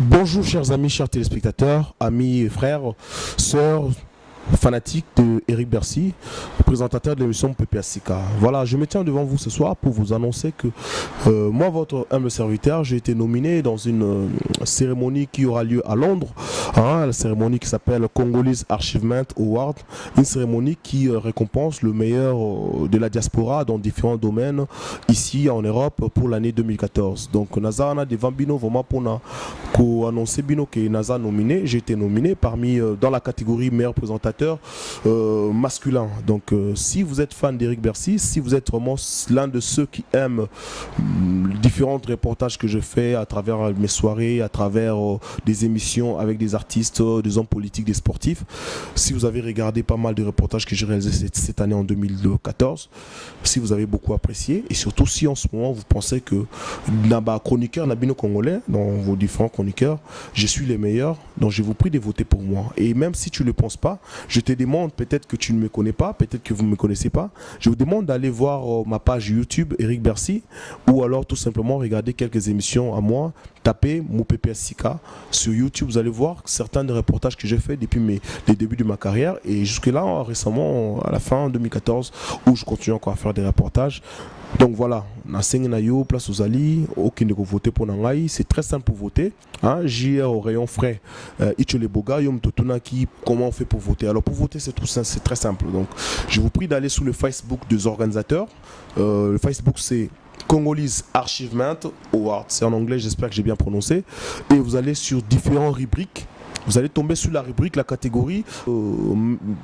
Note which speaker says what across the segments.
Speaker 1: Bonjour chers amis, chers téléspectateurs, amis et frères, sœurs, fanatiques de Eric Bercy, présentateur de l'émission PPACK. Voilà, je me tiens devant vous ce soir pour vous annoncer que moi, votre humble serviteur, j'ai été nominé dans une cérémonie qui aura lieu à Londres, la cérémonie qui s'appelle Congolese Achievement Award, une cérémonie qui récompense le meilleur de la diaspora dans différents domaines ici en Europe pour l'année 2014. Donc, Naza a des Vambino vraiment pour annoncer Bino que Naza nominé, j'ai été nominé parmi dans la catégorie meilleur présentateur masculin. Donc si vous êtes fan d'Eric Bercy, si vous êtes vraiment l'un de ceux qui aiment différents reportages que je fais à travers mes soirées, à travers des émissions avec des artistes, des hommes politiques, des sportifs, si vous avez regardé pas mal de reportages que j'ai réalisés cette année en 2014, si vous avez beaucoup apprécié et surtout si en ce moment vous pensez que chroniqueur Nabino Congolais, dans vos différents chroniqueurs, je suis les meilleurs, donc je vous prie de voter pour moi. Et même si tu ne le penses pas, je te demande, peut-être que tu ne me connais pas, peut-être que vous ne me connaissez pas, je vous demande d'aller voir ma page YouTube Eric Bercy ou alors tout simplement regarder quelques émissions à moi, tapez mon PPACK sur YouTube, vous allez voir certains des reportages que j'ai fait depuis les débuts de ma carrière et jusque là récemment à la fin 2014 où je continue encore à faire des reportages. Donc voilà, place aux Ali, aucun de vous voter pour Nangaï, c'est très simple pour voter. JR au rayon frais, comment on fait pour voter? Alors pour voter c'est très simple. Donc je vous prie d'aller sur le Facebook des organisateurs. Le Facebook c'est Congolese Achievement Award, c'est en anglais, j'espère que j'ai bien prononcé. Et vous allez sur différentes rubriques. Vous allez tomber sur la rubrique, la catégorie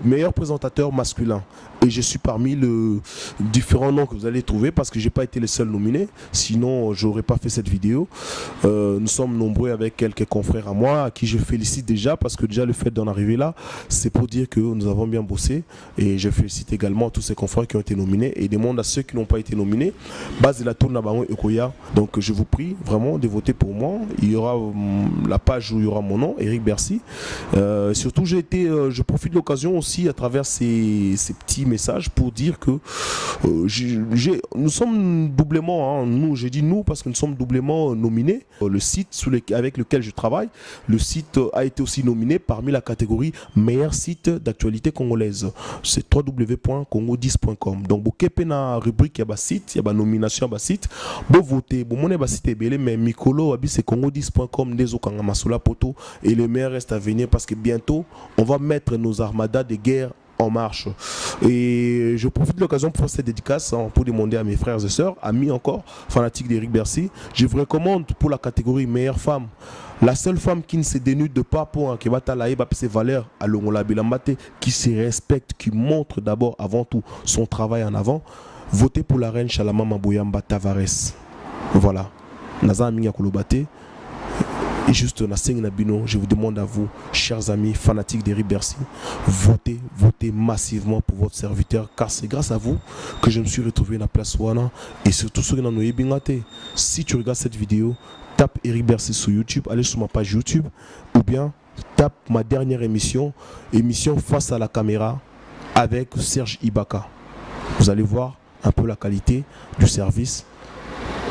Speaker 1: meilleur présentateur masculin. Et je suis parmi les différents noms que vous allez trouver parce que je n'ai pas été le seul nominé. Sinon, je n'aurais pas fait cette vidéo. Nous sommes nombreux avec quelques confrères à moi à qui je félicite déjà parce que déjà le fait d'en arriver là, c'est pour dire que nous avons bien bossé. Et je félicite également tous ces confrères qui ont été nominés et demande à ceux qui n'ont pas été nominés. Base de la tourne à Baron Ekoya. Donc je vous prie vraiment de voter pour moi. Il y aura la page où il y aura mon nom, Eric Bercy. Surtout je profite de l'occasion aussi à travers ces petits messages pour dire que nous sommes doublement, j'ai dit nous parce que nous sommes doublement nominés. Le site avec lequel je travaille, le site a été aussi nominé parmi la catégorie meilleur site d'actualité congolaise. C'est www.congo10.com. Donc vous avez une rubrique, il y a un site, il y a une nomination, il y a un site. Vous votez, vous avez un site, mais Mikolo, c'est congo10.com, et le meilleur reste à venir parce que bientôt on va mettre nos armadas de guerre en marche. Et je profite de l'occasion pour faire cette dédicace pour demander à mes frères et sœurs, amis encore, fanatiques d'Eric Bercy, je vous recommande pour la catégorie meilleure femme, la seule femme qui ne se dénude pas pour ses valeurs à l'Ongola Bilambate, qui se respecte, qui montre d'abord avant tout son travail en avant, votez pour la reine Chalama Mabouyamba Tavares. Voilà. Naza Aminga Kolobate. Et juste Nabino, je vous demande à vous, chers amis fanatiques d'Eric Bercy, votez massivement pour votre serviteur, car c'est grâce à vous que je me suis retrouvé dans la place Wana. Et surtout ceux qui n'en ont pas. Si tu regardes cette vidéo, tape Eric Bercy sur YouTube, allez sur ma page YouTube, ou bien tape ma dernière émission face à la caméra avec Serge Ibaka. Vous allez voir un peu la qualité du service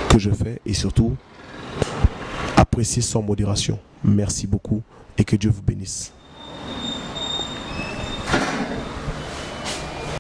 Speaker 1: que je fais et surtout appréciez sans modération. Merci beaucoup et que Dieu vous bénisse.